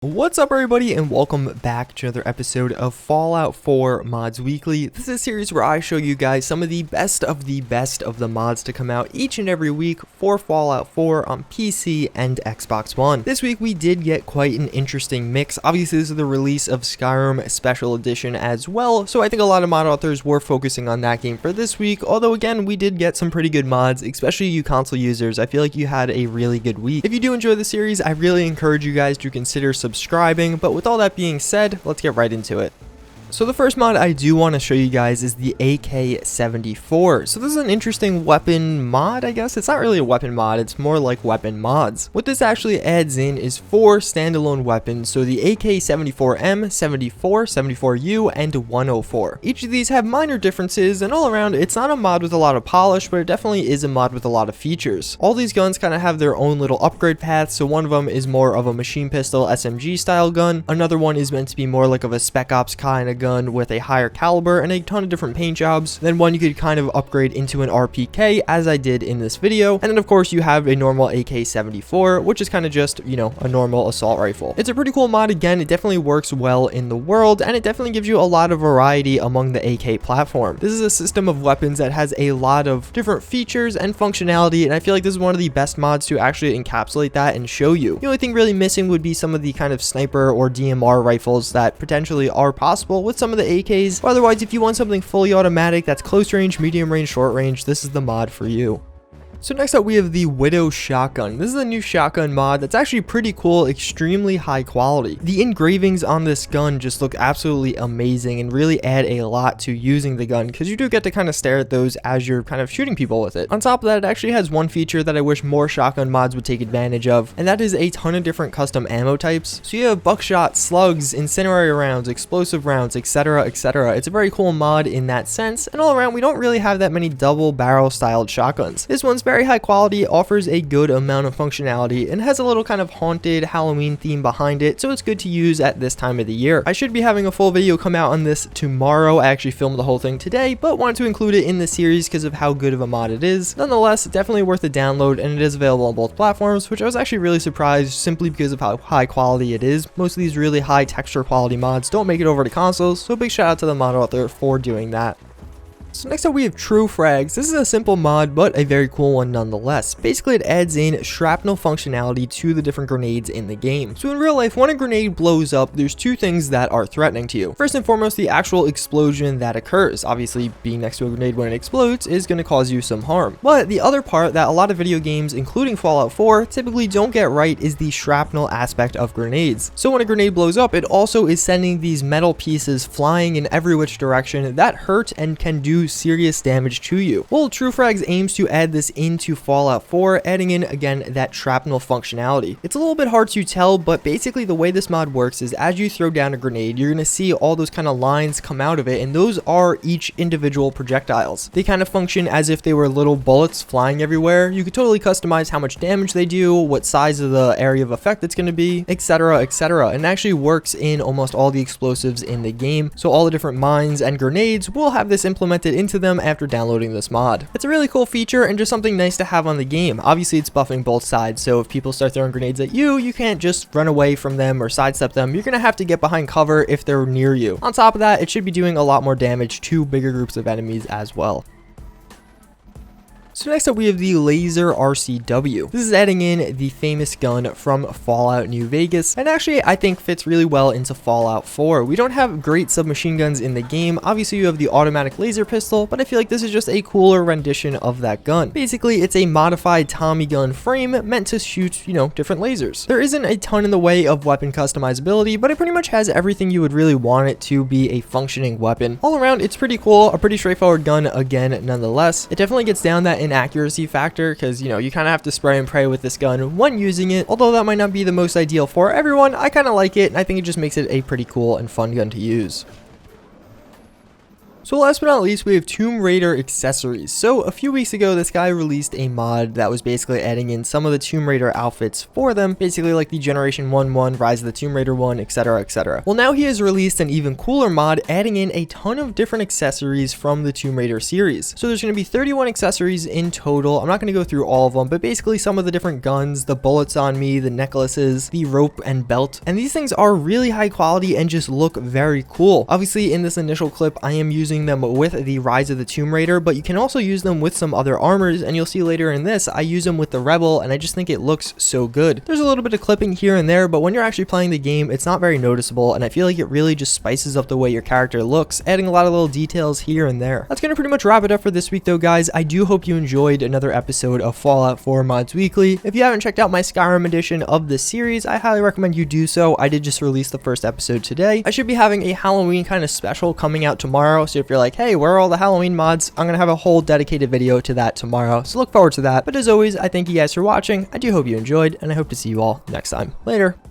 What's up everybody and welcome back to another episode of Fallout 4 Mods Weekly. This is a series where I show you guys some of the best of the mods to come out each and every week for Fallout 4 on PC and Xbox One. This week we did get quite an interesting mix. Obviously this is the release of Skyrim Special Edition as well, so I think a lot of mod authors were focusing on that game for this week, although again we did get some pretty good mods, especially you console users. I feel like you had a really good week. If you do enjoy the series, I really encourage you guys to consider subscribing, but with all that being said, let's get right into it. So the first mod I do want to show you guys is the AK-74. So this is an interesting weapon mod, I guess. It's not really a weapon mod, it's more like weapon mods. What this actually adds in is 4 standalone weapons, so the AK-74M, 74, 74U, and 104. Each of these have minor differences, and all around, it's not a mod with a lot of polish, but it definitely is a mod with a lot of features. All these guns kind of have their own little upgrade paths, so one of them is more of a machine pistol SMG style gun, another one is meant to be more like of a Spec Ops kind of gun with a higher caliber and a ton of different paint jobs. Then one you could kind of upgrade into an RPK as I did in this video. And then of course you have a normal AK-74, which is kind of just, you know, a normal assault rifle. It's a pretty cool mod. Again, it definitely works well in the world and it definitely gives you a lot of variety among the AK platform. This is a system of weapons that has a lot of different features and functionality, and I feel like this is one of the best mods to actually encapsulate that and show you. The only thing really missing would be some of the kind of sniper or DMR rifles that potentially are possible with some of the AKs. But otherwise, if you want something fully automatic that's close range, medium range, short range, this is the mod for you. So next up we have the Widow Shotgun. This is a new shotgun mod that's actually pretty cool, extremely high quality. The engravings on this gun just look absolutely amazing and really add a lot to using the gun, because you do get to kind of stare at those as you're kind of shooting people with it. On top of that, it actually has one feature that I wish more shotgun mods would take advantage of, and that is a ton of different custom ammo types. So you have buckshot, slugs, incendiary rounds, explosive rounds, etc, etc. It's a very cool mod in that sense, and all around we don't really have that many double barrel styled shotguns. This one's very high quality, offers a good amount of functionality, and has a little kind of haunted Halloween theme behind it, so it's good to use at this time of the year. I should be having a full video come out on this tomorrow. I actually filmed the whole thing today, but wanted to include it in the series because of how good of a mod it is. Nonetheless, definitely worth a download, and it is available on both platforms, which I was actually really surprised simply because of how high quality it is. Most of these really high texture quality mods don't make it over to consoles, so big shout out to the mod author for doing that. So next up we have True Frags. This is a simple mod, but a very cool one nonetheless. Basically it adds in shrapnel functionality to the different grenades in the game. So in real life, when a grenade blows up, there's two things that are threatening to you. First and foremost, the actual explosion that occurs. Obviously, being next to a grenade when it explodes is going to cause you some harm. But the other part that a lot of video games, including Fallout 4, typically don't get right is the shrapnel aspect of grenades. So when a grenade blows up, it also is sending these metal pieces flying in every which direction that hurt and can do serious damage to you. Well, True Frags aims to add this into Fallout 4, adding in again that shrapnel functionality. It's a little bit hard to tell, but basically the way this mod works is as you throw down a grenade, you're going to see all those kind of lines come out of it, and those are each individual projectiles. They kind of function as if they were little bullets flying everywhere. You could totally customize how much damage they do, what size of the area of effect it's going to be, etc, etc, and it actually works in almost all the explosives in the game. So all the different mines and grenades will have this implemented into them after downloading this mod. It's a really cool feature and just something nice to have on the game. Obviously it's buffing both sides, so if people start throwing grenades at you, you can't just run away from them or sidestep them. You're gonna have to get behind cover if they're near you. On top of that, it should be doing a lot more damage to bigger groups of enemies as well. So next up we have the Laser RCW. This is adding in the famous gun from Fallout New Vegas, and actually I think fits really well into Fallout 4. We don't have great submachine guns in the game. Obviously you have the automatic laser pistol, but I feel like this is just a cooler rendition of that gun. Basically it's a modified Tommy gun frame meant to shoot, you know, different lasers. There isn't a ton in the way of weapon customizability, but it pretty much has everything you would really want it to be a functioning weapon. All around it's pretty cool, a pretty straightforward gun again nonetheless. It definitely gets down that inaccuracy factor because, you know, you kind of have to spray and pray with this gun when using it. Although that might not be the most ideal for everyone, I kind of like it, and I think it just makes it a pretty cool and fun gun to use. So last but not least, we have Tomb Raider accessories. So a few weeks ago, this guy released a mod that was basically adding in some of the Tomb Raider outfits for them, basically like the Generation 1 one, Rise of the Tomb Raider one, etc, etc. Well, now he has released an even cooler mod, adding in a ton of different accessories from the Tomb Raider series. So there's going to be 31 accessories in total. I'm not going to go through all of them, but basically some of the different guns, the bullets on me, the necklaces, the rope and belt. And these things are really high quality and just look very cool. Obviously, in this initial clip, I am using them with the Rise of the Tomb Raider, but you can also use them with some other armors, and you'll see later in this, I use them with the Rebel, and I just think it looks so good. There's a little bit of clipping here and there, but when you're actually playing the game, it's not very noticeable, and I feel like it really just spices up the way your character looks, adding a lot of little details here and there. That's going to pretty much wrap it up for this week though, guys. I do hope you enjoyed another episode of Fallout 4 Mods Weekly. If you haven't checked out my Skyrim edition of this series, I highly recommend you do so. I did just release the first episode today. I should be having a Halloween kind of special coming out tomorrow, so if you're like, hey, where are all the Halloween mods, I'm going to have a whole dedicated video to that tomorrow, so look forward to that. But as always, I thank you guys for watching. I do hope you enjoyed, and I hope to see you all next time. Later.